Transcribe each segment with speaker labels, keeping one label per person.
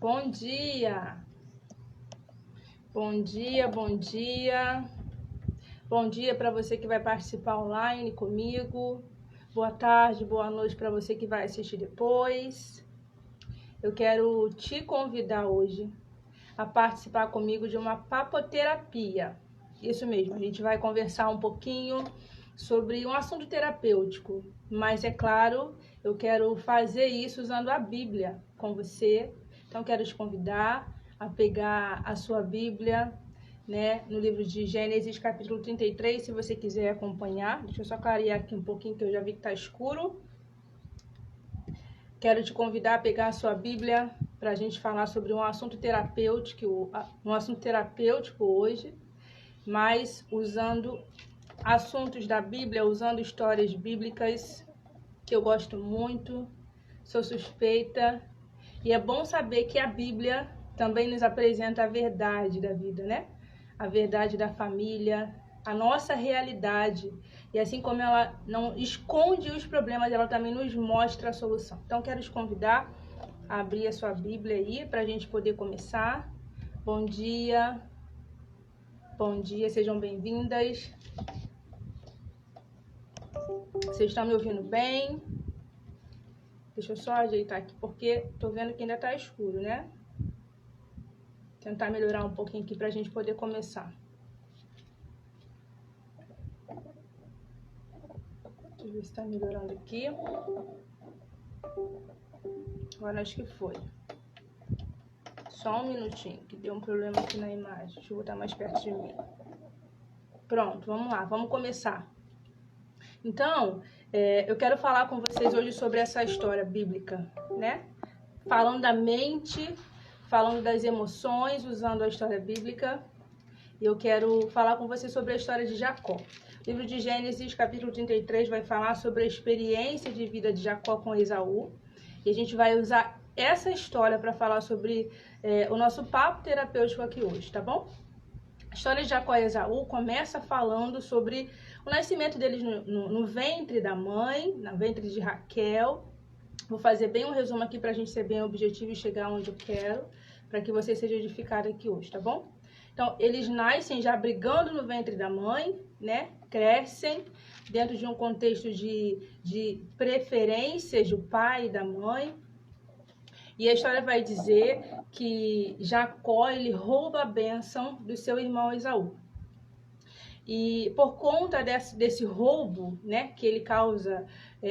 Speaker 1: Bom dia! Bom dia, bom dia! Bom dia para você que vai participar online comigo. Boa tarde, boa noite para você que vai assistir depois. Eu quero te convidar hoje a participar comigo de uma papoterapia. Isso mesmo, a gente vai conversar um pouquinho sobre um assunto terapêutico, mas é claro, eu quero fazer isso usando a Bíblia com você. Então, quero te convidar a pegar a sua Bíblia, né, no livro de Gênesis, capítulo 33, se você quiser acompanhar. Deixa eu só clarear aqui um pouquinho, que eu já vi que está escuro. Quero te convidar a pegar a sua Bíblia para a gente falar sobre um assunto terapêutico hoje, mas usando assuntos da Bíblia, usando histórias bíblicas, que eu gosto muito, sou suspeita, e é bom saber que a Bíblia também nos apresenta a verdade da vida, né? A verdade da família, a nossa realidade. E assim como ela não esconde os problemas, ela também nos mostra a solução. Então, quero te convidar a abrir a sua Bíblia aí, para a gente poder começar. Bom dia, sejam bem-vindas. Vocês estão me ouvindo bem? Deixa eu só ajeitar aqui, porque tô vendo que ainda tá escuro, né? Tentar melhorar um pouquinho aqui pra gente poder começar. Deixa eu ver se tá melhorando aqui. Agora acho que foi. Só um minutinho, que deu um problema aqui na imagem. Deixa eu botar mais perto de mim. Pronto, vamos lá, vamos começar. Então, eu quero falar com vocês hoje sobre essa história bíblica, né? Falando da mente, falando das emoções, usando a história bíblica. E eu quero falar com vocês sobre a história de Jacó. O livro de Gênesis, capítulo 33, vai falar sobre a experiência de vida de Jacó com Esaú. E a gente vai usar essa história para falar sobre o nosso papo terapêutico aqui hoje, tá bom? A história de Jacó e Esaú começa falando sobre o nascimento deles no ventre da mãe, no ventre de Raquel. Vou fazer bem um resumo aqui para a gente ser bem objetivo e chegar onde eu quero, para que você seja edificado aqui hoje, tá bom? Então, eles nascem já brigando no ventre da mãe, né? Crescem dentro de um contexto de preferências do pai e da mãe. E a história vai dizer que Jacó, ele rouba a bênção do seu irmão Esaú. E por conta desse roubo, né, que ele causa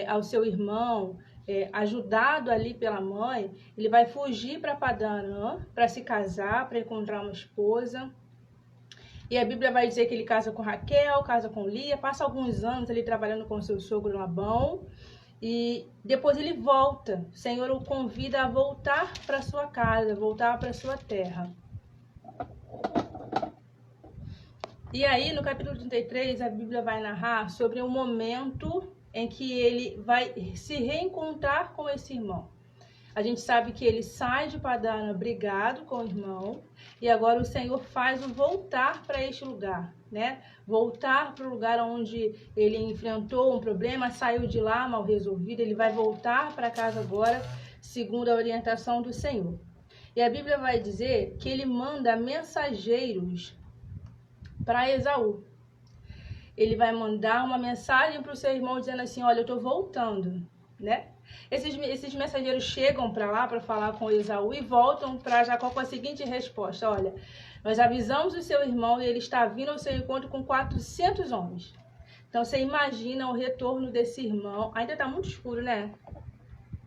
Speaker 1: ao seu irmão, ajudado ali pela mãe, ele vai fugir para Padã para se casar, para encontrar uma esposa. E a Bíblia vai dizer que ele casa com Raquel, casa com Lia, passa alguns anos ali trabalhando com seu sogro Labão. E depois ele volta. O Senhor o convida a voltar para sua casa, voltar para sua terra. E aí, no capítulo 33, a Bíblia vai narrar sobre um momento em que ele vai se reencontrar com esse irmão. A gente sabe que ele sai de Padã brigado com o irmão, e agora o Senhor faz o voltar para este lugar, né? Voltar para o lugar onde ele enfrentou um problema, saiu de lá mal resolvido, ele vai voltar para casa agora, segundo a orientação do Senhor. E a Bíblia vai dizer que ele manda mensageiros para Esaú. Ele vai mandar uma mensagem para o seu irmão dizendo assim: olha, eu estou voltando, né? Esses mensageiros chegam para lá para falar com Esaú e voltam para Jacó com a seguinte resposta: olha, nós avisamos o seu irmão e ele está vindo ao seu encontro com 400 homens. Então você imagina o retorno desse irmão. Ainda está muito escuro, né?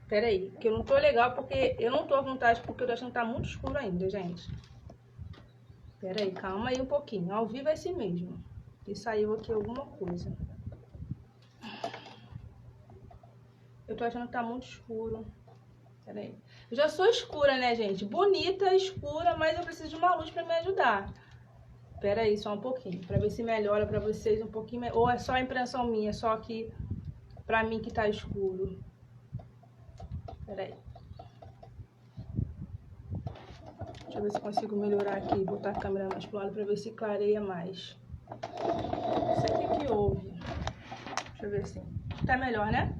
Speaker 1: Pera aí, que eu não tô legal porque eu não tô à vontade, porque eu tô achando que tá muito escuro ainda, gente. Pera aí, calma aí um pouquinho. Ao vivo é assim mesmo. E saiu aqui alguma coisa. Eu tô achando que tá muito escuro. Pera aí. Eu já sou escura, né, gente? Bonita, escura, mas eu preciso de uma luz pra me ajudar. Pera aí, só um pouquinho. Pra ver se melhora pra vocês um pouquinho. Ou é só a impressão minha, só que pra mim que tá escuro. Pera aí. Deixa eu ver se consigo melhorar aqui. Botar a câmera mais pro lado pra ver se clareia mais. Não sei o que houve. Deixa eu ver assim. Tá melhor, né?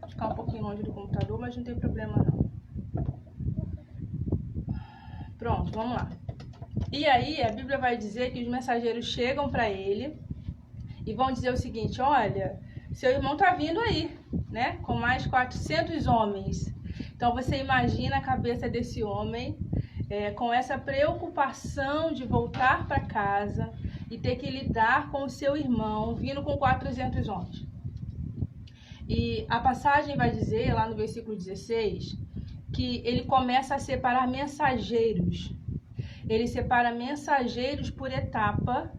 Speaker 1: Ficar um pouquinho longe do computador, mas não tem problema não. Pronto, vamos lá. E aí a Bíblia vai dizer que os mensageiros chegam para ele e vão dizer o seguinte: olha, seu irmão tá vindo aí, né? Com mais 400 homens. Então você imagina a cabeça desse homem com essa preocupação de voltar para casa e ter que lidar com o seu irmão vindo com 400 homens. E a passagem vai dizer, lá no versículo 16, que ele começa a separar mensageiros. Ele separa mensageiros por etapa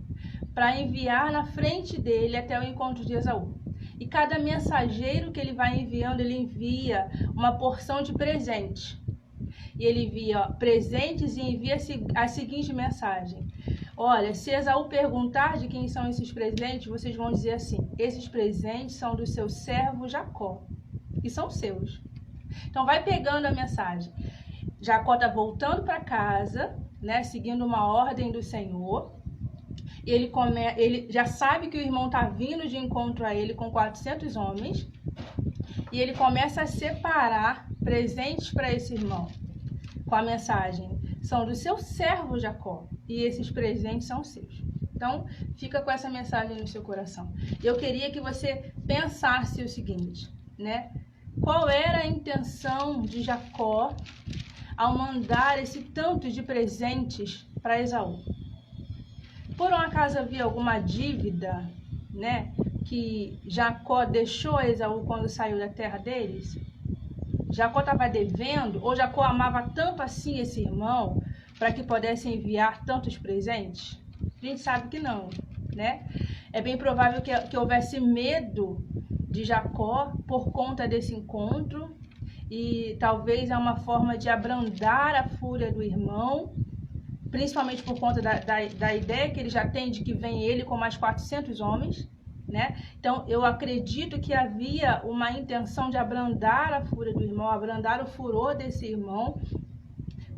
Speaker 1: para enviar na frente dele até o encontro de Esaú. E cada mensageiro que ele vai enviando, ele envia uma porção de presente. E ele envia presentes e envia a seguinte mensagem: olha, se Esaú perguntar de quem são esses presentes, vocês vão dizer assim: esses presentes são do seu servo Jacó, e são seus. Então vai pegando a mensagem. Jacó está voltando para casa, né, seguindo uma ordem do Senhor. E ele já sabe que o irmão está vindo de encontro a ele com 400 homens. E ele começa a separar presentes para esse irmão, com a mensagem: são do seu servo Jacó, e esses presentes são seus. Então, fica com essa mensagem no seu coração. Eu queria que você pensasse o seguinte, né? Qual era a intenção de Jacó ao mandar esse tanto de presentes para Esaú? Por um acaso havia alguma dívida, né, que Jacó deixou a Esaú quando saiu da terra deles? Jacó estava devendo, ou Jacó amava tanto assim esse irmão para que pudesse enviar tantos presentes? A gente sabe que não, né? É bem provável que houvesse medo de Jacó por conta desse encontro, e talvez é uma forma de abrandar a fúria do irmão, principalmente por conta da ideia que ele já tem de que vem ele com mais 400 homens, né? Então, eu acredito que havia uma intenção de abrandar a fúria do irmão, abrandar o furor desse irmão,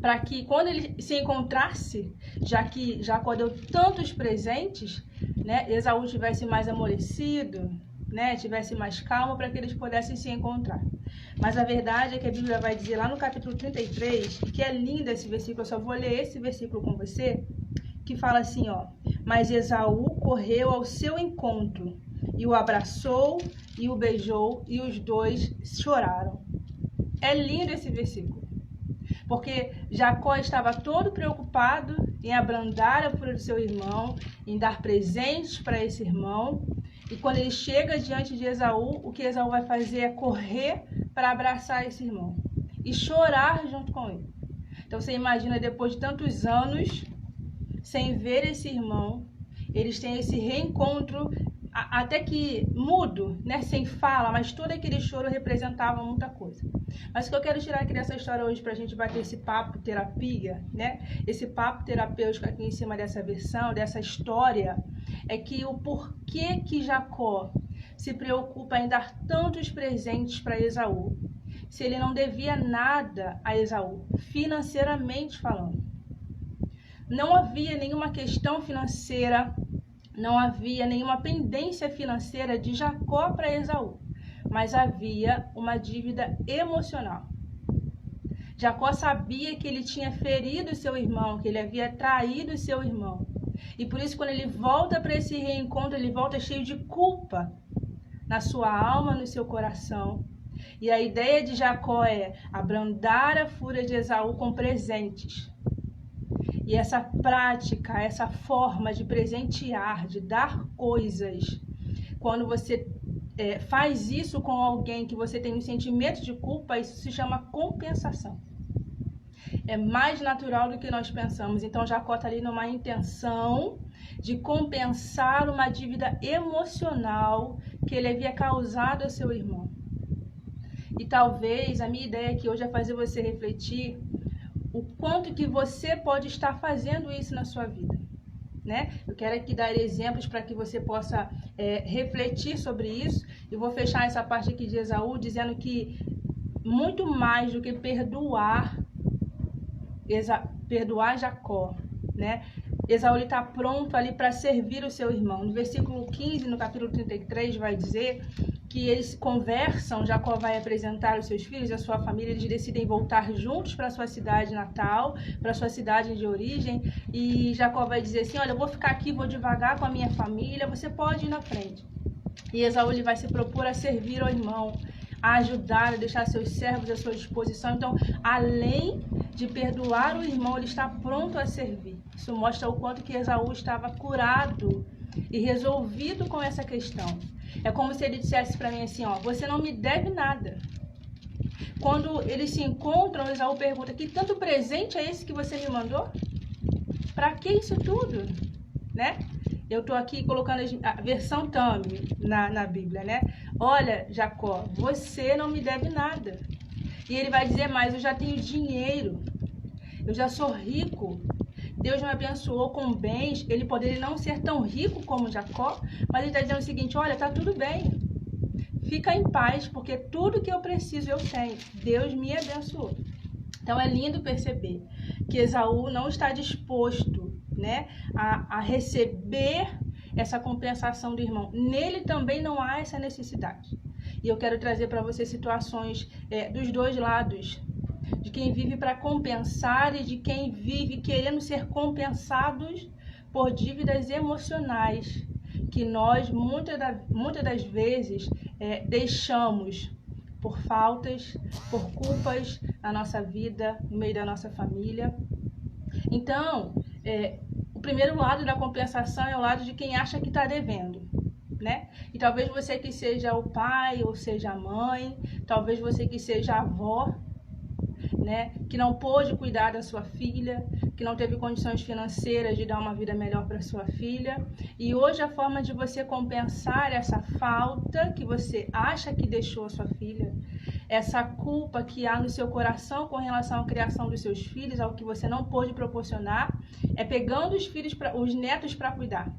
Speaker 1: para que quando ele se encontrasse, já que Jacó deu tantos presentes, né, Esaú tivesse mais amolecido, né, tivesse mais calmo, para que eles pudessem se encontrar. Mas a verdade é que a Bíblia vai dizer lá no capítulo 33, que é lindo esse versículo, eu só vou ler esse versículo com você, que fala assim, ó: mas Esaú correu ao seu encontro, e o abraçou, e o beijou, e os dois choraram. É lindo esse versículo, porque Jacó estava todo preocupado em abrandar a fúria do seu irmão, em dar presentes para esse irmão, e quando ele chega diante de Esaú, o que Esaú vai fazer é correr para abraçar esse irmão e chorar junto com ele. Então você imagina, depois de tantos anos sem ver esse irmão, eles têm esse reencontro, até que mudo, né, sem fala, mas todo aquele choro representava muita coisa. Mas o que eu quero tirar aqui dessa história hoje, para a gente bater esse papo terapia, né, esse papo terapêutico aqui em cima dessa versão, dessa história, é que o porquê que Jacó se preocupa em dar tantos presentes para Esaú, se ele não devia nada a Esaú, financeiramente falando. Não havia nenhuma questão financeira, não havia nenhuma pendência financeira de Jacó para Esaú, mas havia uma dívida emocional. Jacó sabia que ele tinha ferido seu irmão, que ele havia traído seu irmão. E por isso, quando ele volta para esse reencontro, ele volta cheio de culpa na sua alma, no seu coração. E a ideia de Jacó é abrandar a fúria de Esaú com presentes. E essa prática, essa forma de presentear, de dar coisas, quando você faz isso com alguém que você tem um sentimento de culpa, isso se chama compensação. É mais natural do que nós pensamos. Então Jacó está ali numa intenção de compensar uma dívida emocional que ele havia causado ao seu irmão. E talvez a minha ideia aqui hoje é fazer você refletir o quanto que você pode estar fazendo isso na sua vida, né? Eu quero aqui dar exemplos para que você possa refletir sobre isso. E vou fechar essa parte aqui de Esaú dizendo que muito mais do que perdoar Jacó, né? Esaú está pronto ali para servir o seu irmão. No versículo 15, no capítulo 33, vai dizer que eles conversam, Jacó vai apresentar os seus filhos, a sua família, eles decidem voltar juntos para a sua cidade natal, para a sua cidade de origem, e Jacó vai dizer assim, olha, eu vou ficar aqui, vou devagar com a minha família, você pode ir na frente. E Esaú ele vai se propor a servir ao irmão, a ajudar, a deixar seus servos à sua disposição. Então, além de perdoar o irmão, ele está pronto a servir. Isso mostra o quanto que Esaú estava curado e resolvido com essa questão. É como se ele dissesse para mim assim, ó, você não me deve nada. Quando eles se encontram, Esaú pergunta, que tanto presente é esse que você me mandou? Para que isso tudo? Né? Eu estou aqui colocando a versão Tami na Bíblia, né? Olha, Jacó, você não me deve nada. E ele vai dizer mais, eu já tenho dinheiro, eu já sou rico. Deus me abençoou com bens. Ele poderia não ser tão rico como Jacó, mas ele está dizendo o seguinte, olha, tá tudo bem. Fica em paz, porque tudo que eu preciso eu tenho. Deus me abençoou. Então é lindo perceber que Esaú não está disposto, né, a receber essa compensação do irmão. Nele também não há essa necessidade. E eu quero trazer para você situações dos dois lados, de quem vive para compensar e de quem vive querendo ser compensados por dívidas emocionais que nós muitas das vezes deixamos por faltas, por culpas na nossa vida, no meio da nossa família. Então, o primeiro lado da compensação é o lado de quem acha que está devendo, né? E talvez você que seja o pai ou seja a mãe, talvez você que seja a avó, né, que não pôde cuidar da sua filha, que não teve condições financeiras de dar uma vida melhor para sua filha. E hoje a forma de você compensar essa falta que você acha que deixou a sua filha, essa culpa que há no seu coração com relação à criação dos seus filhos, ao que você não pôde proporcionar, é pegando os netos para cuidar,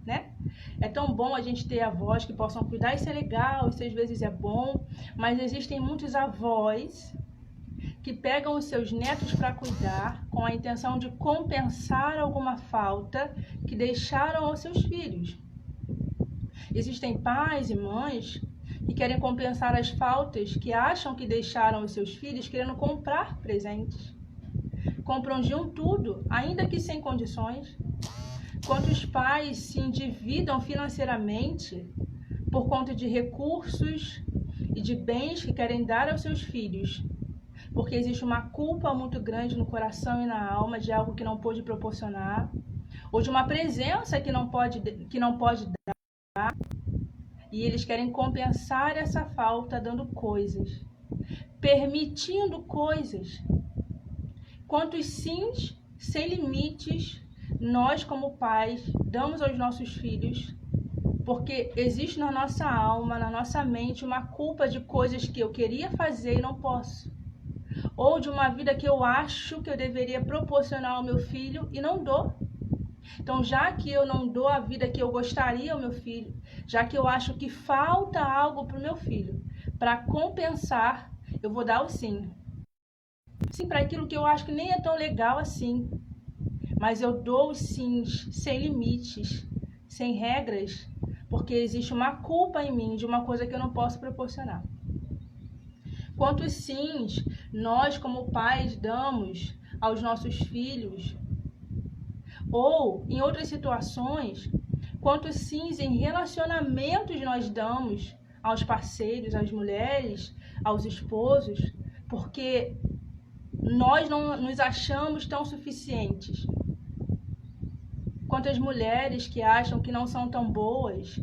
Speaker 1: né? É tão bom a gente ter avós que possam cuidar, isso é legal, isso às vezes é bom, mas existem muitos avós que pegam os seus netos para cuidar com a intenção de compensar alguma falta que deixaram aos seus filhos. Existem pais e mães que querem compensar as faltas que acham que deixaram aos seus filhos querendo comprar presentes. Compram de um tudo, ainda que sem condições. Quantos pais se endividam financeiramente por conta de recursos e de bens que querem dar aos seus filhos, porque existe uma culpa muito grande no coração e na alma de algo que não pôde proporcionar, ou de uma presença que não pode dar, e eles querem compensar essa falta dando coisas, permitindo coisas. Quantos sims sem limites nós como pais damos aos nossos filhos, porque existe na nossa alma, na nossa mente, uma culpa de coisas que eu queria fazer e não posso. Ou de uma vida que eu acho que eu deveria proporcionar ao meu filho e não dou. Então, já que eu não dou a vida que eu gostaria ao meu filho, já que eu acho que falta algo para o meu filho, para compensar, eu vou dar o sim. Sim para aquilo que eu acho que nem é tão legal assim. Mas eu dou os sims sem limites, sem regras, porque existe uma culpa em mim de uma coisa que eu não posso proporcionar. Quantos sims nós como pais damos aos nossos filhos? Ou, em outras situações, quantos sims em relacionamentos nós damos aos parceiros, às mulheres, aos esposos, porque nós não nos achamos tão suficientes. Quantas mulheres que acham que não são tão boas,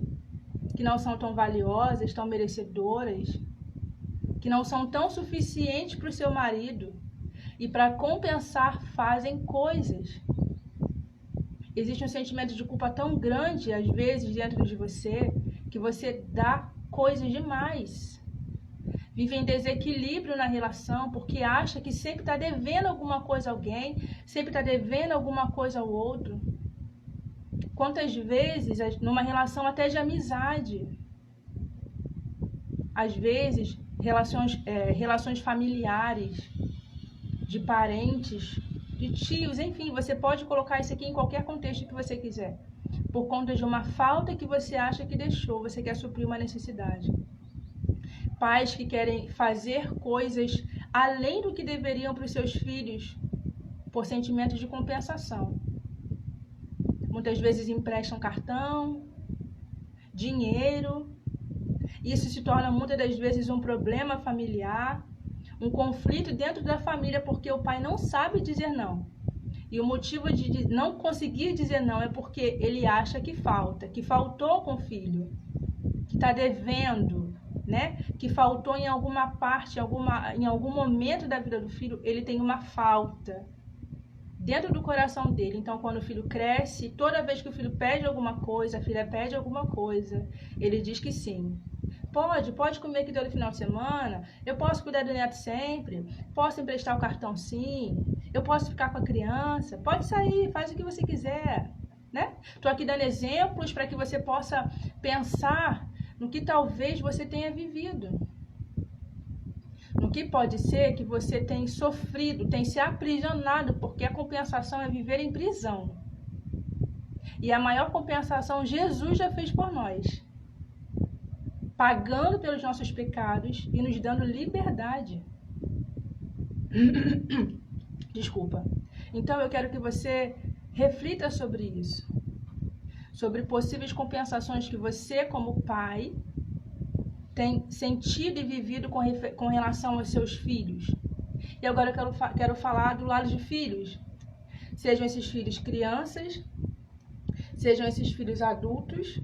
Speaker 1: que não são tão valiosas, tão merecedoras, que não são tão suficientes para o seu marido e para compensar fazem coisas. Existe um sentimento de culpa tão grande, às vezes, dentro de você, que você dá coisas demais. Vive em desequilíbrio na relação, porque acha que sempre está devendo alguma coisa a alguém, sempre está devendo alguma coisa ao outro. Quantas vezes, numa relação até de amizade, às vezes, relações familiares, de parentes, de tios, enfim, você pode colocar isso aqui em qualquer contexto que você quiser. por conta de uma falta que você acha que deixou, você quer suprir uma necessidade. Pais que querem fazer coisas além do que deveriam para os seus filhos, por sentimento de compensação. Muitas vezes emprestam cartão, dinheiro. Isso se torna muitas das vezes um problema familiar, um conflito dentro da família, porque o pai não sabe dizer não. E o motivo de não conseguir dizer não é porque ele acha que falta, que faltou com o filho, que está devendo, né? Que faltou em alguma parte, em algum momento da vida do filho, ele tem uma falta dentro do coração dele. Então, quando o filho cresce, toda vez que o filho pede alguma coisa, a filha pede alguma coisa, ele diz que sim. Pode comer aqui todo final de semana, eu posso cuidar do neto sempre, posso emprestar o cartão sim, eu posso ficar com a criança, pode sair, faz o que você quiser, né? Tô aqui dando exemplos para que você possa pensar no que talvez você tenha vivido. No que pode ser que você tenha sofrido, tenha se aprisionado, porque a compensação é viver em prisão. E a maior compensação Jesus já fez por nós, pagando pelos nossos pecados e nos dando liberdade. Desculpa. Então eu quero que você reflita sobre isso, sobre possíveis compensações que você, como pai, tem sentido e vivido com relação aos seus filhos. E agora eu quero falar do lado de filhos. Sejam esses filhos crianças, sejam esses filhos adultos,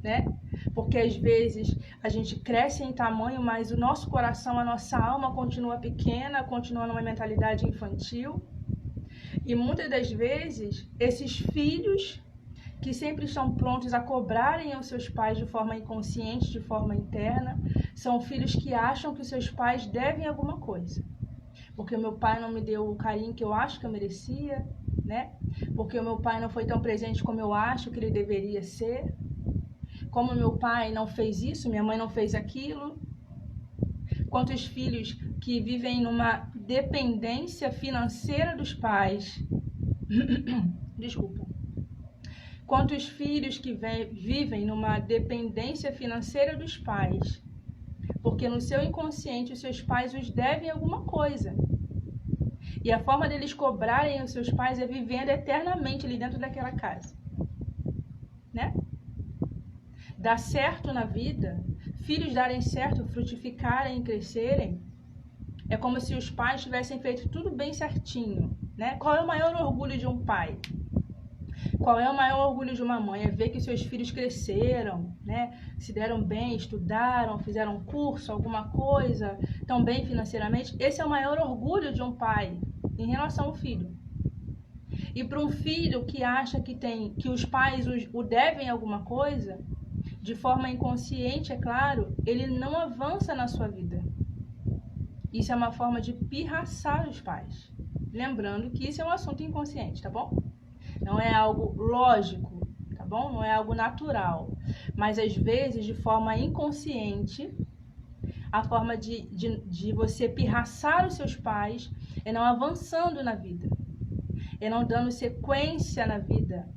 Speaker 1: né? Porque às vezes a gente cresce em tamanho, mas o nosso coração, a nossa alma continua pequena, continua numa mentalidade infantil. E muitas das vezes, esses filhos que sempre estão prontos a cobrarem aos seus pais de forma inconsciente, de forma interna, são filhos que acham que os seus pais devem alguma coisa. Porque o meu pai não me deu o carinho que eu acho que eu merecia, né? Porque o meu pai não foi tão presente como eu acho que ele deveria ser. Como meu pai não fez isso, minha mãe não fez aquilo. Quantos filhos que vivem numa dependência financeira dos pais. Desculpa. Quantos filhos que vivem numa dependência financeira dos pais, porque no seu inconsciente os seus pais os devem alguma coisa. E a forma deles cobrarem os seus pais é vivendo eternamente ali dentro daquela casa, né? Dar certo na vida, filhos darem certo, frutificarem, crescerem, é como se os pais tivessem feito tudo bem certinho, né? Qual é o maior orgulho de um pai? Qual é o maior orgulho de uma mãe? É ver que seus filhos cresceram, né? Se deram bem, estudaram, fizeram um curso, alguma coisa, estão bem financeiramente. Esse é o maior orgulho de um pai em relação ao filho. E para um filho que acha que os pais o devem alguma coisa, de forma inconsciente, é claro, ele não avança na sua vida. Isso é uma forma de pirraçar os pais. Lembrando que isso é um assunto inconsciente, tá bom? Não é algo lógico, tá bom? Não é algo natural. Mas às vezes, de forma inconsciente, a forma de você pirraçar os seus pais é não avançando na vida. É não dando sequência na vida.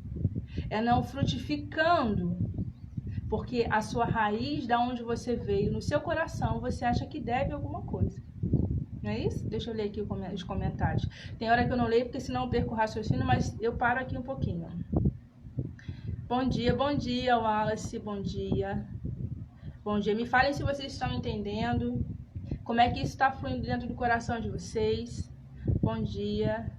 Speaker 1: É não frutificando. Porque a sua raiz, da onde você veio, no seu coração, você acha que deve alguma coisa. Não é isso? Deixa eu ler aqui os comentários. Tem hora que eu não leio, porque senão eu perco o raciocínio, mas eu paro aqui um pouquinho. Bom dia, Wallace, bom dia. Bom dia, me falem se vocês estão entendendo, como é que isso está fluindo dentro do coração de vocês. Bom dia.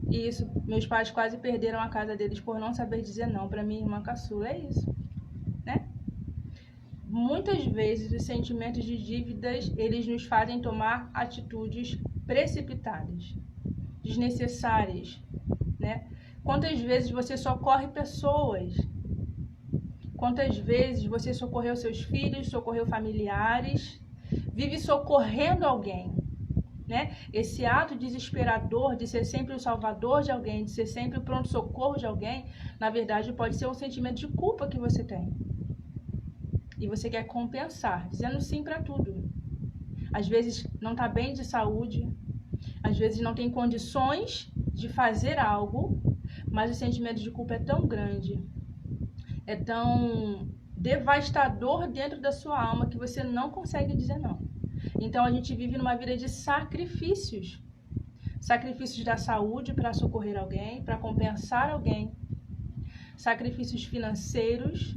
Speaker 1: Isso, meus pais quase perderam a casa deles por não saber dizer não para minha irmã caçula, é isso, né? Muitas vezes os sentimentos de dívidas, eles nos fazem tomar atitudes precipitadas, desnecessárias, né? Quantas vezes você socorre pessoas? Quantas vezes você socorreu seus filhos, socorreu familiares, vive socorrendo alguém, né? Esse ato desesperador de ser sempre o salvador de alguém, de ser sempre o pronto-socorro de alguém, na verdade pode ser um sentimento de culpa que você tem. E você quer compensar, dizendo sim para tudo. Às vezes não está bem de saúde, às vezes não tem condições de fazer algo, mas o sentimento de culpa é tão grande, é tão devastador dentro da sua alma que você não consegue dizer não. Então a gente vive numa vida de sacrifícios. Sacrifícios da saúde para socorrer alguém, para compensar alguém. Sacrifícios financeiros.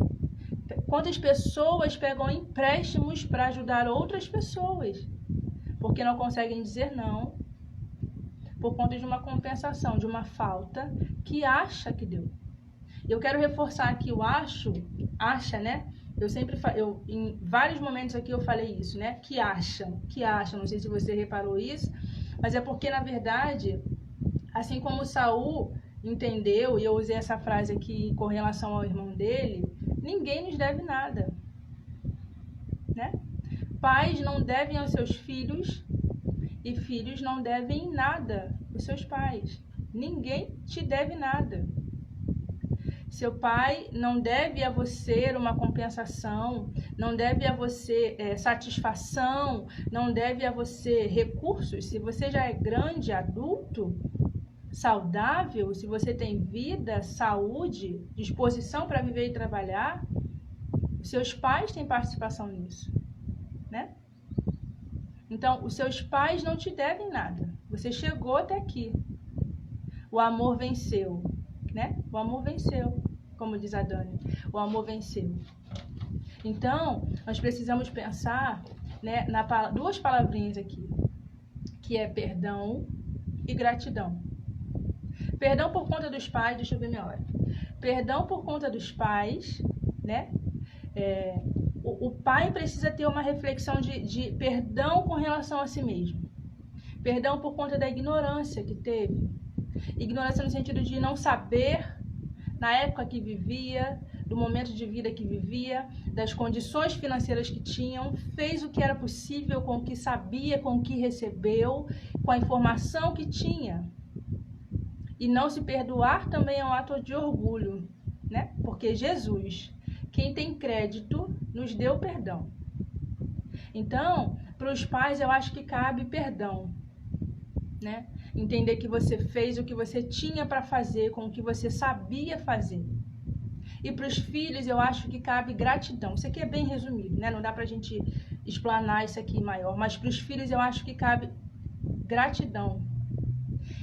Speaker 1: Quantas pessoas pegam empréstimos para ajudar outras pessoas? Porque não conseguem dizer não, por conta de uma compensação, de uma falta que acha que deu. Eu quero reforçar aqui o acha, né? Em vários momentos aqui eu falei isso, né? Que acham, não sei se você reparou isso, mas é porque, na verdade, assim como Saul entendeu, e eu usei essa frase aqui com relação ao irmão dele, ninguém nos deve nada, né? Pais não devem aos seus filhos e filhos não devem nada aos seus pais. Ninguém te deve nada. Seu pai não deve a você uma compensação, não deve a você satisfação, não deve a você recursos. Se você já é grande, adulto, saudável, se você tem vida, saúde, disposição para viver e trabalhar, seus pais têm participação nisso, né? Então, os seus pais não te devem nada. Você chegou até aqui. O amor venceu, né? O amor venceu, como diz a Dani. O amor venceu. Então, nós precisamos pensar, né, duas palavrinhas aqui, que é perdão e gratidão. Perdão por conta dos pais, deixa eu ver minha hora. Perdão por conta dos pais, né? O pai precisa ter uma reflexão de perdão com relação a si mesmo. Perdão por conta da ignorância que teve. Ignorância no sentido de não saber, na época que vivia, do momento de vida que vivia, das condições financeiras que tinham, fez o que era possível com o que sabia, com o que recebeu, com a informação que tinha. E não se perdoar também é um ato de orgulho, né? Porque Jesus, quem tem crédito, nos deu perdão. Então, para os pais, eu acho que cabe perdão, né? Entender que você fez o que você tinha para fazer, com o que você sabia fazer. E para os filhos, eu acho que cabe gratidão. Isso aqui é bem resumido, né? Não dá para a gente explanar isso aqui maior. Mas para os filhos, eu acho que cabe gratidão.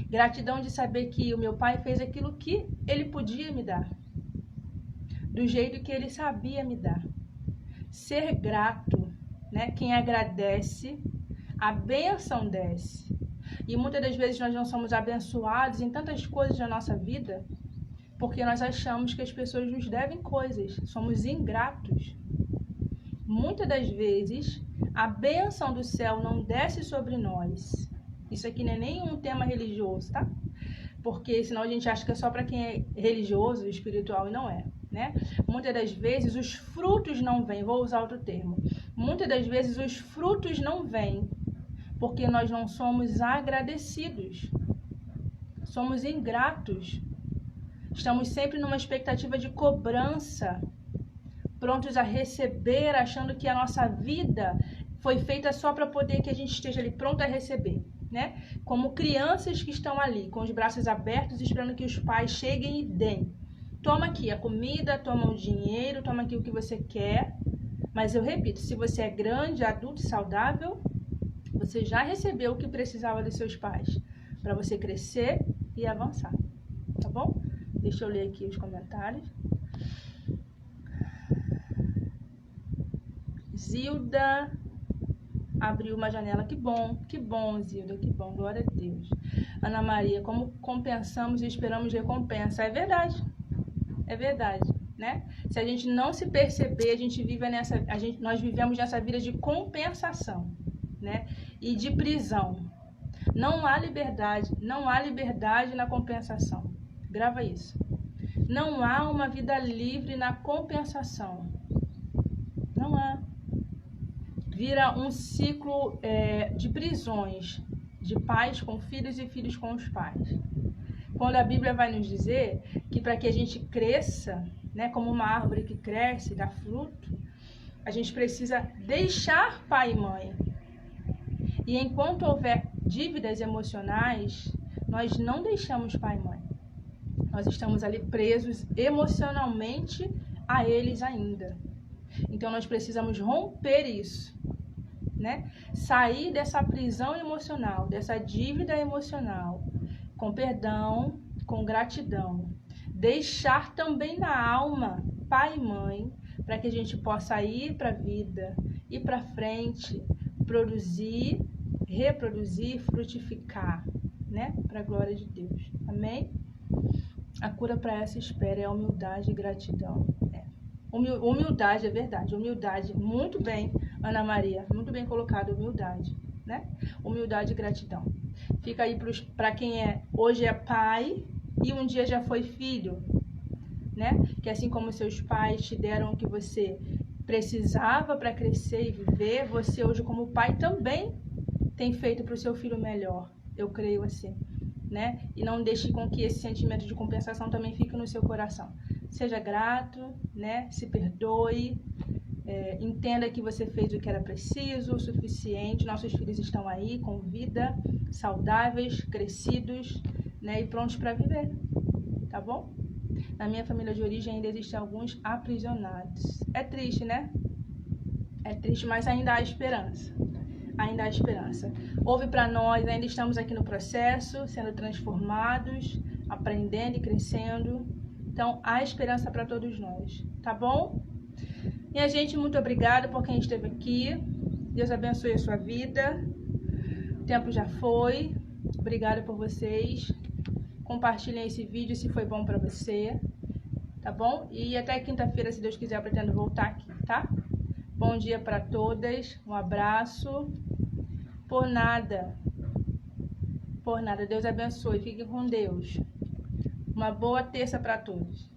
Speaker 1: Gratidão de saber que o meu pai fez aquilo que ele podia me dar. Do jeito que ele sabia me dar. Ser grato, né? Quem agradece, a bênção desce. E muitas das vezes nós não somos abençoados em tantas coisas da nossa vida porque nós achamos que as pessoas nos devem coisas. Somos ingratos. Muitas das vezes a bênção do céu não desce sobre nós. Isso aqui não é nem um tema religioso, tá? Porque senão a gente acha que é só para quem é religioso, espiritual, e não é, né? Muitas das vezes os frutos não vêm, vou usar outro termo. Muitas das vezes os frutos não vêm porque nós não somos agradecidos. Somos ingratos. Estamos sempre numa expectativa de cobrança, prontos a receber, achando que a nossa vida foi feita só para poder que a gente esteja ali pronto a receber, né? Como crianças que estão ali, com os braços abertos, esperando que os pais cheguem e deem. Toma aqui a comida, toma o dinheiro, toma aqui o que você quer. Mas eu repito, se você é grande, adulto e saudável, você já recebeu o que precisava dos seus pais para você crescer e avançar, tá bom? Deixa eu ler aqui os comentários. Zilda abriu uma janela. Que bom, Zilda, que bom, glória a Deus. Ana Maria, como compensamos e esperamos recompensa? É verdade, né? Se a gente não se perceber, nós vivemos nessa vida de compensação, né? E de prisão. Não há liberdade na compensação. Grava isso. Não há uma vida livre na compensação. Não há. Vira um ciclo de prisões, de pais com filhos e filhos com os pais. Quando a Bíblia vai nos dizer que para que a gente cresça, né, como uma árvore que cresce, dá fruto, a gente precisa deixar pai e mãe. E enquanto houver dívidas emocionais, nós não deixamos pai e mãe. Nós estamos ali presos emocionalmente a eles ainda. Então nós precisamos romper isso, né? Sair dessa prisão emocional, dessa dívida emocional, com perdão, com gratidão. Deixar também na alma pai e mãe, para que a gente possa ir para a vida, ir para frente, produzir, reproduzir, frutificar, né? Para a glória de Deus. Amém? A cura para essa espera é a humildade e gratidão. Humildade, é verdade. Humildade, muito bem, Ana Maria, muito bem colocado, humildade, né? Humildade e gratidão. Fica aí para quem hoje é pai e um dia já foi filho, né? Que assim como seus pais te deram o que você precisava para crescer e viver, você hoje como pai também tem feito para o seu filho melhor. Eu creio assim, né? E não deixe com que esse sentimento de compensação também fique no seu coração. Seja grato, né? Se perdoe, entenda que você fez o que era preciso, o suficiente. Nossos filhos estão aí com vida, saudáveis, crescidos, né? E prontos para viver, tá bom? Na minha família de origem ainda existem alguns aprisionados. É triste, né? É triste, mas ainda há esperança. Ainda há esperança. Ouve para nós, ainda estamos aqui no processo, sendo transformados, aprendendo e crescendo. Então, há esperança para todos nós, tá bom? Minha gente, muito obrigada por quem esteve aqui. Deus abençoe a sua vida. O tempo já foi. Obrigada por vocês. Compartilhem esse vídeo se foi bom para você, tá bom? E até quinta-feira, se Deus quiser, eu pretendo voltar aqui, tá? Bom dia para todas. Um abraço. Por nada. Deus abençoe. Fiquem com Deus. Uma boa terça para todos.